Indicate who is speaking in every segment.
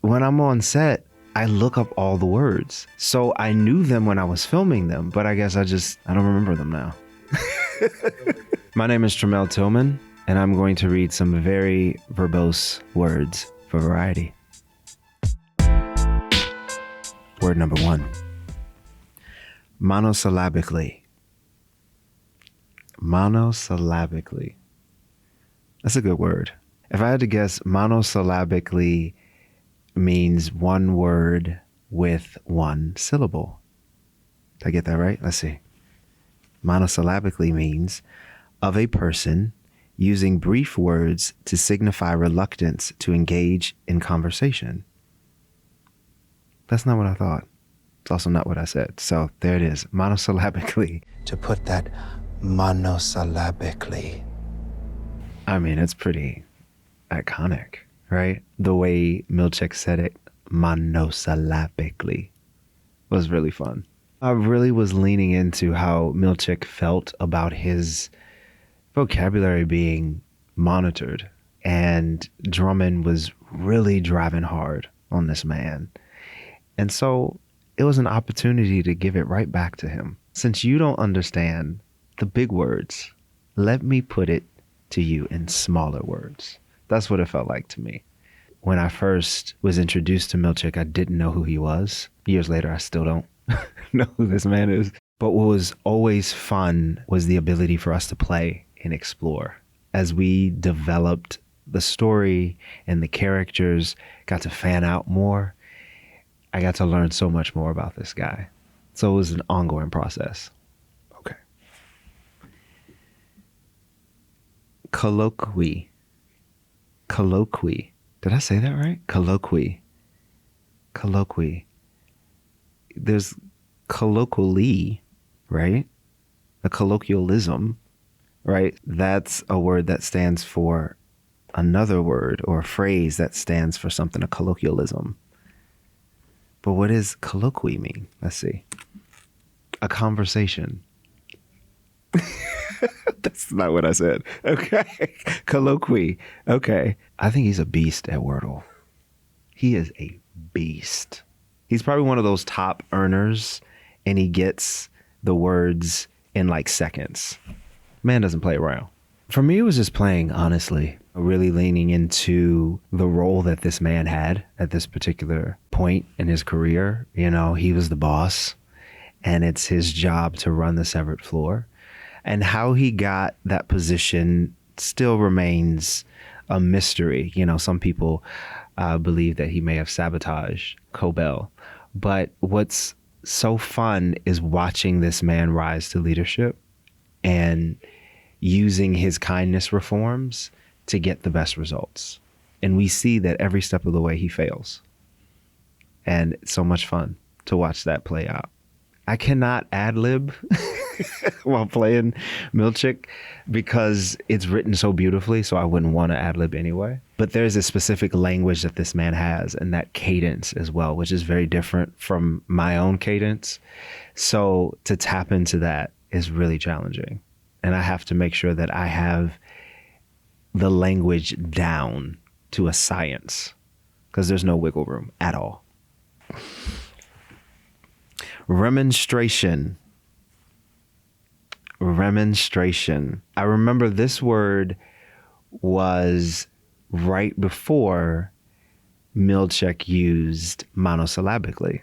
Speaker 1: When I'm on set, I look up all the words. So I knew them when I was filming them, but I guess I don't remember them now. My name is Tramell Tillman, and I'm going to read some very verbose words for variety. Word number 1. Monosyllabically. Monosyllabically. That's a good word. If I had to guess, monosyllabically means one word with one syllable. Did I get that right? Let's see. Monosyllabically means of a person using brief words to signify reluctance to engage in conversation. That's not what I thought. It's also not what I said. So there it is, monosyllabically.
Speaker 2: To put that monosyllabically.
Speaker 1: I mean, it's pretty iconic, right? The way Milchik said it monosyllabically was really fun. I really was leaning into how Milchik felt about his vocabulary being monitored, and Drummond was really driving hard on this man. And so it was an opportunity to give it right back to him. Since you don't understand the big words, let me put it to you in smaller words. That's what it felt like to me. When I first was introduced to Milchik, I didn't know who he was. Years later, I still don't know who this man is. But what was always fun was the ability for us to play and explore. As we developed the story and the characters got to fan out more, I got to learn so much more about this guy. So it was an ongoing process. Okay. Colloquy. Colloquy. Did I say that right? Colloquy. Colloquy. There's colloquially, right? A colloquialism, right? That's a word that stands for another word or a phrase that stands for something, a colloquialism. But what does colloquy mean? Let's see. A conversation. That's not what I said. Okay. Colloquy. Okay. I think he's a beast at Wordle. He is a beast. He's probably one of those top earners, and he gets the words in like seconds. Man doesn't play around. For me, it was just playing, honestly, really leaning into the role that this man had at this particular point in his career. You know, he was the boss, and it's his job to run the severed floor. And how he got that position still remains a mystery. You know, some people believe that he may have sabotaged Cobell. But what's so fun is watching this man rise to leadership and using his kindness reforms to get the best results. And we see that every step of the way he fails. And it's so much fun to watch that play out. I cannot ad-lib while playing Milchik because it's written so beautifully, so I wouldn't want to ad-lib anyway. But there's a specific language that this man has, and that cadence as well, which is very different from my own cadence. So to tap into that is really challenging. And I have to make sure that I have the language down to a science, because there's no wiggle room at all. Remonstration. Remonstration. I remember this word was right before Milchik used monosyllabically,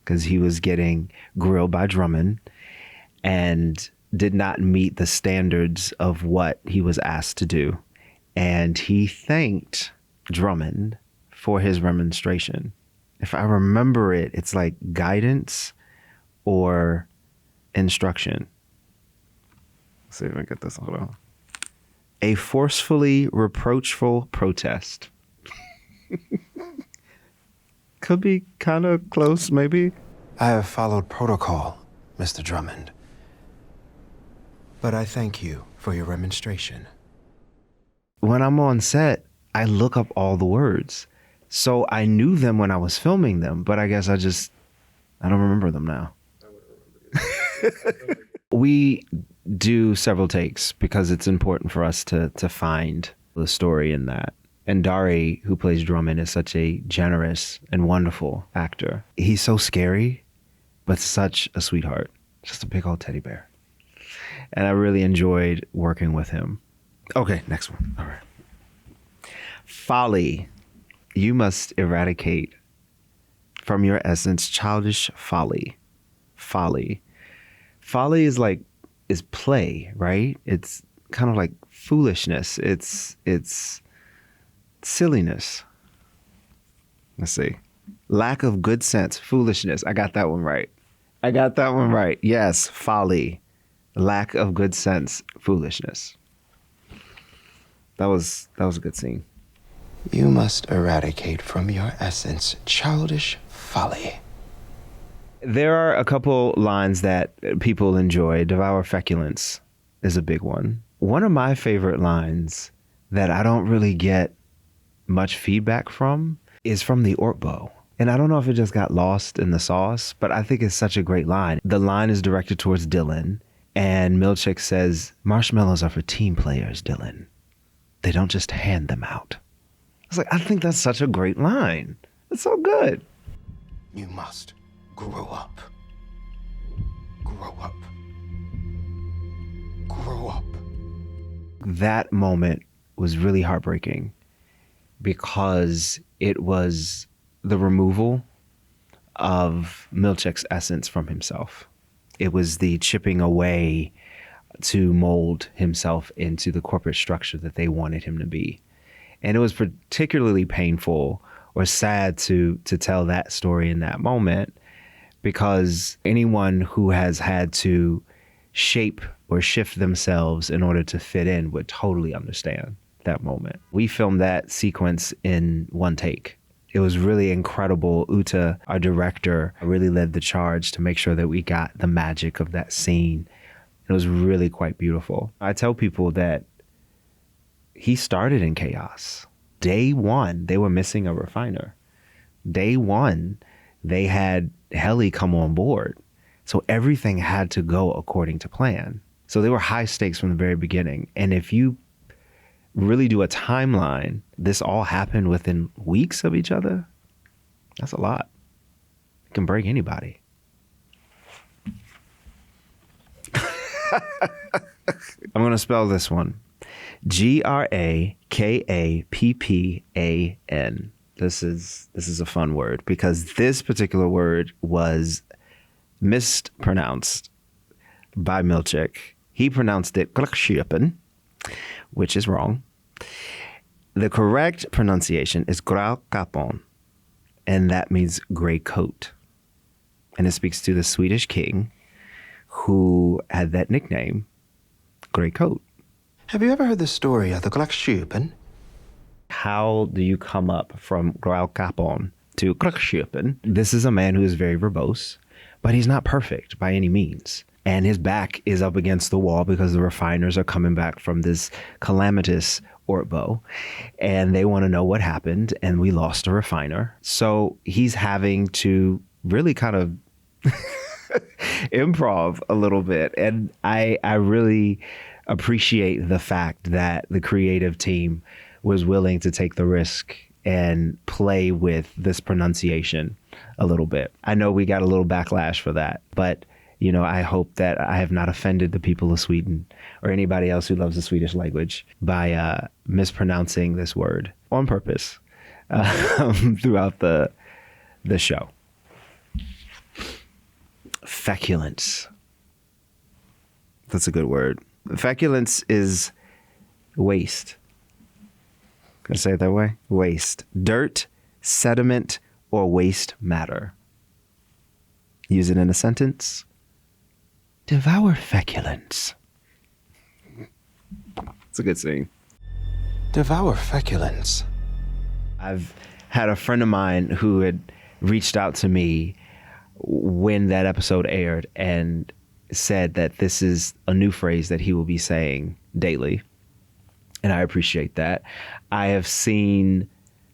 Speaker 1: because he was getting grilled by Drummond and did not meet the standards of what he was asked to do. And he thanked Drummond for his remonstration. If I remember it, it's like guidance or instruction. Let's see if I get this. Hold on. A forcefully reproachful protest. Could be kind of close, maybe.
Speaker 2: I have followed protocol, Mr. Drummond. But I thank you for your remonstration.
Speaker 1: When I'm on set, I look up all the words. So I knew them when I was filming them, but I guess I don't remember them now. We do several takes because it's important for us to find the story in that. And Dari, who plays Drummond, is such a generous and wonderful actor. He's so scary, but such a sweetheart. Just a big old teddy bear. And I really enjoyed working with him. Okay, next one. All right. Folly. You must eradicate from your essence childish folly. Folly. Folly is play, right? It's kind of like foolishness. It's silliness. Let's see. Lack of good sense, foolishness. I got that one right. Yes, folly. Lack of good sense, foolishness. That was a good scene.
Speaker 2: You must eradicate from your essence childish folly.
Speaker 1: There are a couple lines that people enjoy. Devour feculence is a big one. One of my favorite lines that I don't really get much feedback from is from the Ortbo. And I don't know if it just got lost in the sauce, but I think it's such a great line. The line is directed towards Dylan, and Milchik says, "Marshmallows are for team players, Dylan. They don't just hand them out." I was like, I think that's such a great line. It's so good.
Speaker 2: You must grow up. Grow up. Grow up.
Speaker 1: That moment was really heartbreaking because it was the removal of Milchik's essence from himself. It was the chipping away to mold himself into the corporate structure that they wanted him to be. And it was particularly painful or sad to tell that story in that moment, because anyone who has had to shape or shift themselves in order to fit in would totally understand that moment. We filmed that sequence in one take. It was really incredible. Uta, our director, really led the charge to make sure that we got the magic of that scene. It was really quite beautiful. I tell people that he started in chaos. Day one, they were missing a refiner. Day one, they had Helly come on board. So everything had to go according to plan. So they were high stakes from the very beginning. And if you really do a timeline, this all happened within weeks of each other. That's a lot. It can break anybody. I'm going to spell this one. Grakappan. This is a fun word because this particular word was mispronounced by Milchik. He pronounced it Grakappan, which is wrong. The correct pronunciation is Grakappan, and that means gray coat. And it speaks to the Swedish king who had that nickname, Gray Coat.
Speaker 2: Have you ever heard the story of the Grakappan?
Speaker 1: How do you come up from Grakappan to Grakappan? This is a man who is very verbose, but he's not perfect by any means. And his back is up against the wall because the refiners are coming back from this calamitous Ortbo, and they want to know what happened, and we lost a refiner. So he's having to really kind of improv a little bit. And I really appreciate the fact that the creative team was willing to take the risk and play with this pronunciation a little bit. I know we got a little backlash for that, but you know, I hope that I have not offended the people of Sweden or anybody else who loves the Swedish language by mispronouncing this word on purpose throughout the show. Feculence. That's a good word. Feculence is waste. Can I say it that way? Waste. Dirt, sediment, or waste matter. Use it in a sentence. Devour feculence. It's a good scene.
Speaker 2: Devour feculence.
Speaker 1: I've had a friend of mine who had reached out to me when that episode aired and said that this is a new phrase that he will be saying daily. And I appreciate that. I have seen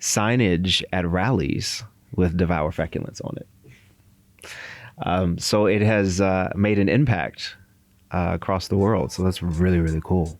Speaker 1: signage at rallies with Devour Feculence on it. So it has made an impact across the world. So that's really, really cool.